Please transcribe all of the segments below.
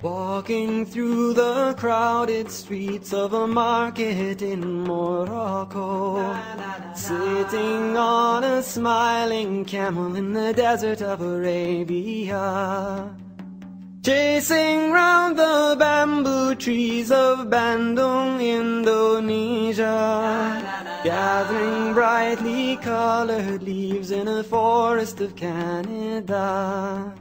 Walking through the crowded streets of a market in Morocco, sitting on a smiling camel in the desert of Arabia, chasing round the bamboo trees of Bandung, Indonesia, gathering brightly colored leaves in a forest of Canada,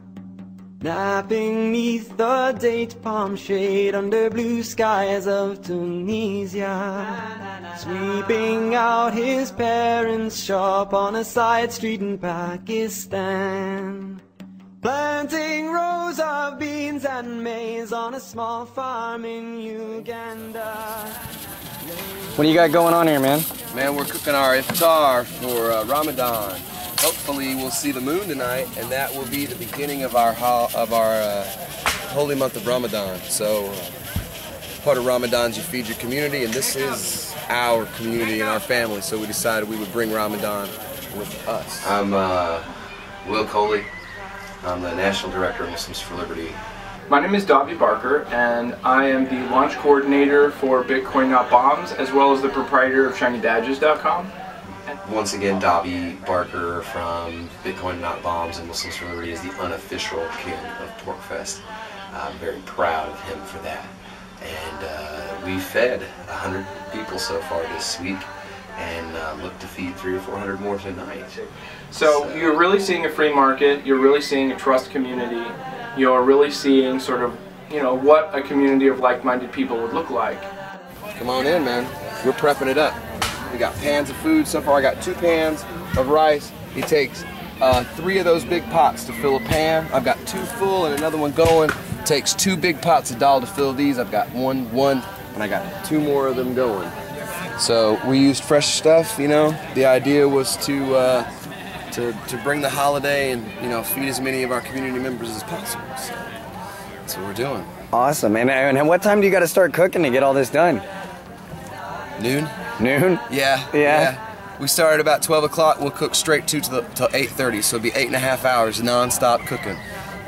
napping neath the date palm shade under blue skies of Tunisia, sweeping out his parents' shop on a side street in Pakistan, planting rows of beans and maize on a small farm in Uganda. What do you got going on here, man? Man, we're cooking our iftar for Ramadan. Hopefully we'll see the moon tonight, and that will be the beginning of our holy month of Ramadan. So part of Ramadan is you feed your community, and this is our community and our family, so we decided we would bring Ramadan with us. I'm Will Coley. I'm the National Director of Muslims for Liberty. My name is Davi Barker, and I am the launch coordinator for Bitcoin Not Bombs, as well as the proprietor of ShinyBadges.com. Once again, Davi Barker from Bitcoin Not Bombs and Muslims for Liberty is the unofficial king of Porcfest. I'm very proud of him for that. And we fed 100 people so far this week, and look to feed 300 or 400 more tonight. So you're really seeing a free market, you're really seeing a trust community, you're really seeing sort of, you know, what a community of like-minded people would look like. Come on in, man. We're prepping it up. We got pans of food. So far I got 2 pans of rice. It takes 3 of those big pots to fill a pan. I've got 2 full and another one going. It takes 2 big pots of dal to fill these. I've got one, and I got 2 more of them going. So we used fresh stuff, you know. The idea was to bring the holiday and, you know, feed as many of our community members as possible. So that's what we're doing. Awesome. And what time do you got to start cooking to get all this done? Noon. Noon? Yeah. We start at about 12 o'clock. We'll cook straight till 8:30, so it'll be 8.5 hours non-stop cooking.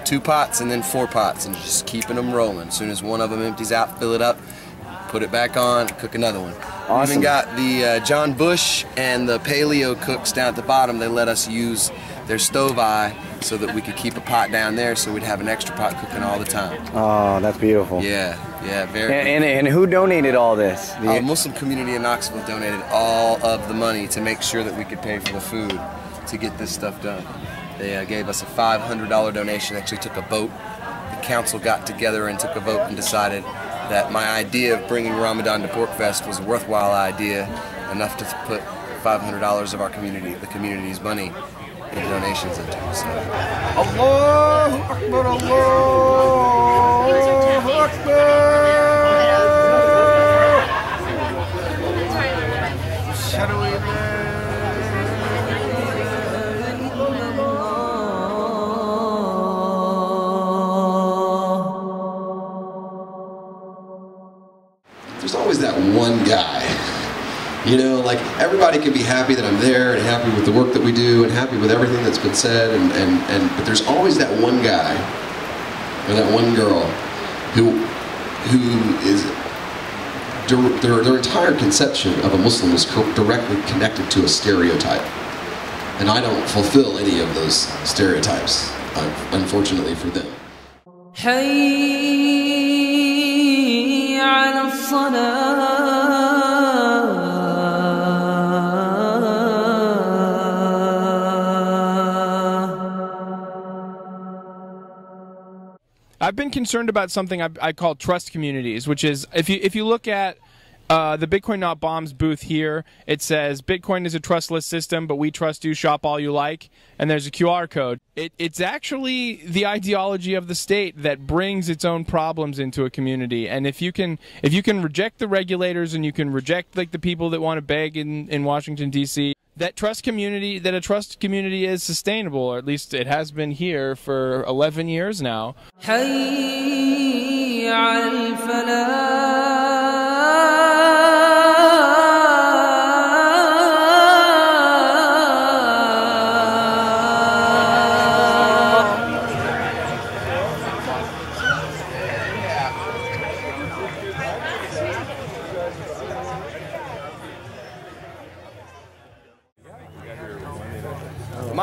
2 pots and then 4 pots, and just keeping them rolling. As soon as one of them empties out, fill it up, put it back on, cook another one. Awesome. We even got the John Bush and the Paleo cooks down at the bottom. They let us use their stove eye so that we could keep a pot down there, so we'd have an extra pot cooking all the time. Oh, that's beautiful. Yeah, very. And who donated all this? The Muslim community in Knoxville donated all of the money to make sure that we could pay for the food to get this stuff done. They gave us a $500 donation. Actually took a vote. The council got together and took a vote and decided that my idea of bringing Ramadan to Porcfest was a worthwhile idea, enough to put $500 of our community, the community's money, in donations into it. So. Allahu Akbar, Allahu Akbar. There's always that one guy, you know, like everybody can be happy that I'm there and happy with the work that we do and happy with everything that's been said, but there's always that one guy or that one girl who is their entire conception of a Muslim is directly connected to a stereotype, and I don't fulfill any of those stereotypes, unfortunately for them. على I've been concerned about something I call trust communities, which is if you look at the Bitcoin Not Bombs booth here, it says Bitcoin is a trustless system, but we trust you, shop all you like, and there's a QR code. It's actually the ideology of the state that brings its own problems into a community. And if you can reject the regulators and you can reject like the people that want to beg in Washington D.C., that a trust community is sustainable, or at least it has been here for 11 years now.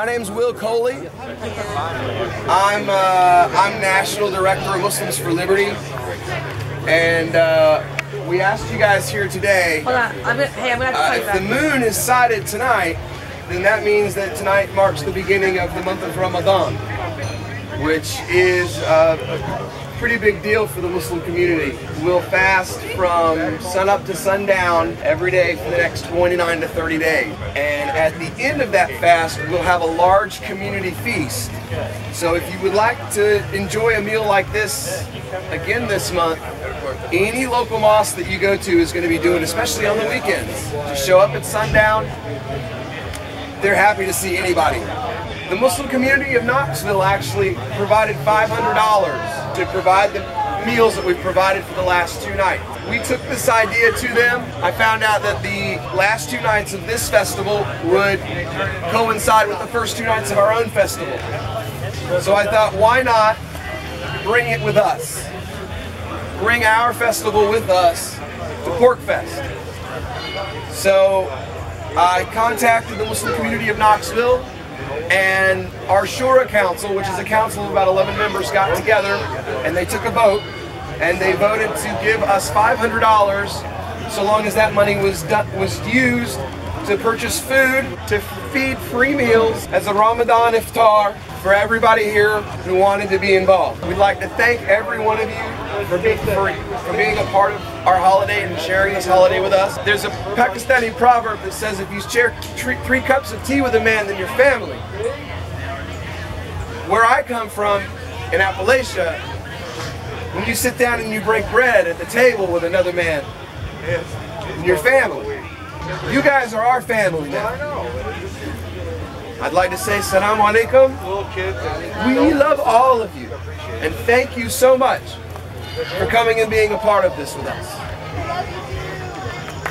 My name's Will Coley. I'm National Director of Muslims for Liberty, and we asked you guys here today. Hold on, I'm gonna have to call you if back. the moon is sighted tonight, then that means that tonight marks the beginning of the month of Ramadan, which is a pretty big deal for the Muslim community. We'll fast from sunup to sundown every day for the next 29 to 30 days. And at the end of that fast, we'll have a large community feast. So if you would like to enjoy a meal like this again this month, any local mosque that you go to is going to be doing, especially on the weekends. Just show up at sundown. They're happy to see anybody. The Muslim community of Knoxville actually provided $500 to provide the meals that we've provided for the last 2 nights. We took this idea to them. I found out that the last 2 nights of this festival would coincide with the first 2 nights of our own festival. So I thought, why not bring it with us? Bring our festival with us to Porcfest. So I contacted the Muslim community of Knoxville, and our Shura Council, which is a council of about 11 members, got together and they took a vote, and they voted to give us $500 so long as that money was used to purchase food, to feed free meals as a Ramadan iftar for everybody here who wanted to be involved. We'd like to thank every one of you for being a part of our holiday and sharing this holiday with us. There's a Pakistani proverb that says if you share 3 cups of tea with a man, then you're family. Where I come from, in Appalachia, when you sit down and you break bread at the table with another man, you're family. You guys are our family now. I'd like to say Assalamu alaikum. We love all of you, and thank you so much for coming and being a part of this with us.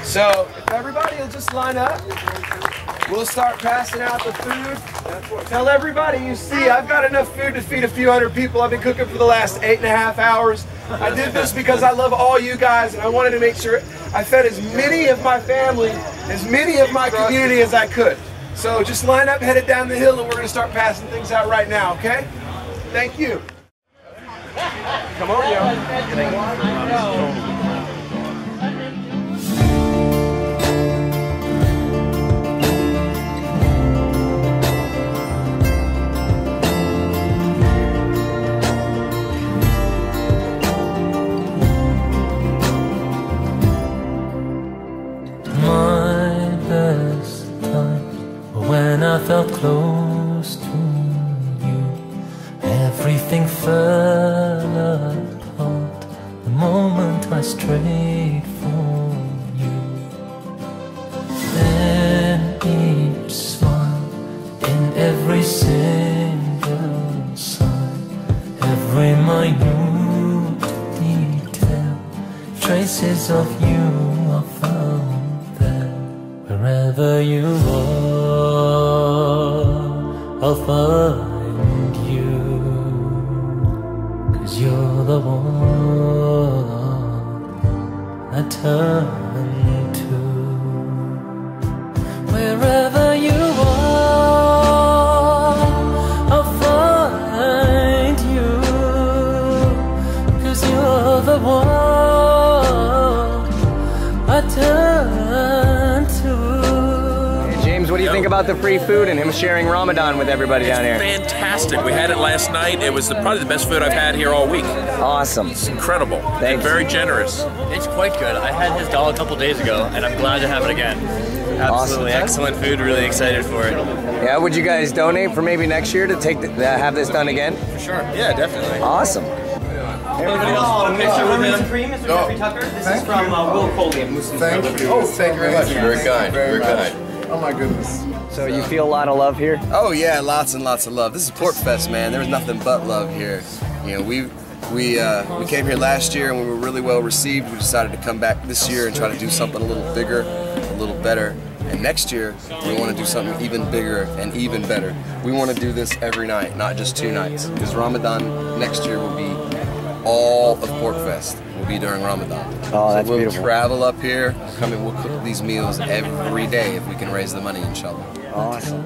So, if everybody will just line up, we'll start passing out the food. Tell everybody you see, I've got enough food to feed a few hundred people. I've been cooking for the last 8.5 hours. I did this because I love all you guys, and I wanted to make sure I fed as many of my family, as many of my community as I could. So just line up, headed down the hill, and we're going to start passing things out right now, okay? Thank you. Come on, yo. When I felt close to you, everything fell apart the moment I strayed from you. Then each smile, in every single sign, every minute detail, traces of you are found there. Wherever you are, I'll find you, 'cause you're the one I turn to. Wherever you are, I'll find you, 'cause you're the one I turn to. What do you think about the free food and him sharing Ramadan with everybody down here? Fantastic. We had it last night. It was probably the best food I've had here all week. Awesome. It's incredible. Thanks. And very generous. It's quite good. I had his dal a couple days ago, and I'm glad to have it again. Absolutely awesome. Excellent food. Really excited for it. Yeah, would you guys donate for maybe next year to have this done again? For sure. Yeah, definitely. Awesome. Anybody else? Mr. Ramadan Kareem, Mr. Jeffrey Tucker. This is from Will Coley of Muslims for Liberty. Oh, thank you very much. Very kind. Very kind. Oh my goodness. So you feel a lot of love here? Oh yeah, lots and lots of love. This is Porcfest, man. There was nothing but love here. You know, we came here last year and we were really well received. We decided to come back this year and try to do something a little bigger, a little better. And next year, we want to do something even bigger and even better. We want to do this every night, not just 2 nights. Because Ramadan next year will be all of Porcfest. Will be during Ramadan. Oh, that's so we'll beautiful. travel up here, come and we'll cook these meals every day if we can raise the money, inshallah. Awesome.